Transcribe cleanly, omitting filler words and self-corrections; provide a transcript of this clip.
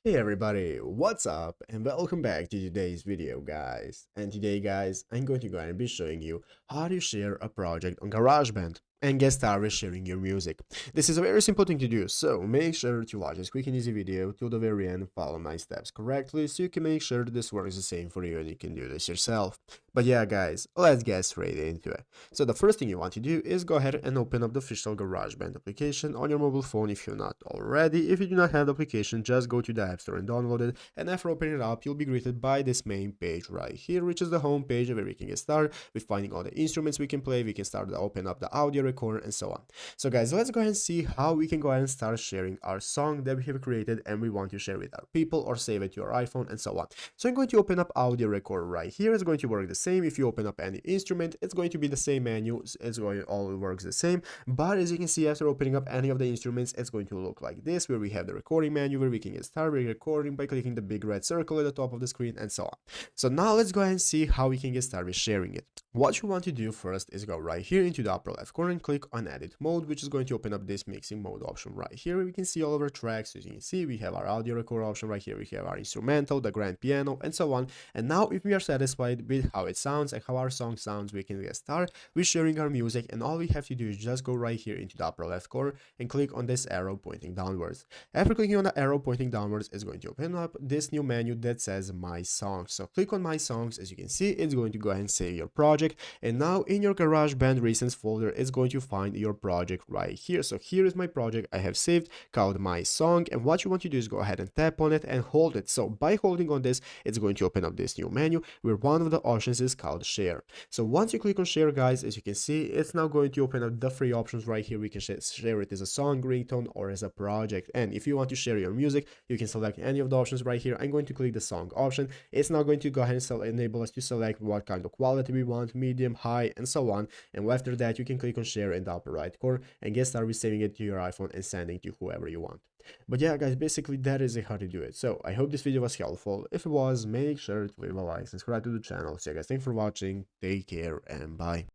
Hey everybody, what's up and welcome back to today's video guys. And today guys, I'm going to go and be showing you how to share a project on GarageBand and get started with sharing your music. This is a very simple thing to do, so make sure to watch this quick and easy video till the very end, follow my steps correctly so you can make sure that this works the same for you and you can do this yourself. But yeah guys, let's get straight into it. So the first thing you want to do is go ahead and open up the official GarageBand application on your mobile phone if you're not already. If you do not have the application, just go to the App Store and download it. And after opening it up, you'll be greeted by this main page right here, which is the home page where we can get started with finding all the instruments we can play. We can start to open up the audio recorder and so on. So guys, let's go ahead and see how we can go ahead and start sharing our song that we have created and we want to share with our people or save it to your iPhone and so on. So I'm going to open up audio recorder right here. It's going to work the same. If you open up any instrument, it's going to be the same menu. It's going all works the same. But as you can see, after opening up any of the instruments, it's going to look like this, where we have the recording menu where we can get started recording by clicking the big red circle at the top of the screen and so on. So now let's go ahead and see how we can get started with sharing it. What you want to do first is go right here into the upper left corner and click on edit mode, which is going to open up this mixing mode option right here. We can see all of our tracks. As you can see, we have our audio record option right here. We have our instrumental, the grand piano, and so on. And now if we are satisfied with how it sounds and how our song sounds, we can get started with sharing our music. And all we have to do is just go right here into the upper left corner and click on this arrow pointing downwards. After clicking on the arrow pointing downwards, it's going to open up this new menu that says My Songs. So click on My Songs. As you can see, it's going to go ahead and save your project. And now in your GarageBand Recents folder, it's going to find your project right here. So here is my project I have saved called My Song. And what you want to do is go ahead and tap on it and hold it. So by holding on this, it's going to open up this new menu where one of the options is called Share. So once you click on Share, guys, as you can see, it's now going to open up the three options right here. We can share it as a song, ringtone, or as a project. And if you want to share your music, you can select any of the options right here. I'm going to click the song option. It's now going to go ahead and enable us to select what kind of quality we want, medium, high, and so on. And after that, you can click on Share in the upper right corner and get started with saving it to your iPhone and sending to whoever you want. But yeah, guys, basically that is how to do it. So I hope this video was helpful. If it was, make sure to leave a like, subscribe to the channel. So yeah, guys, thanks for watching. Take care and bye.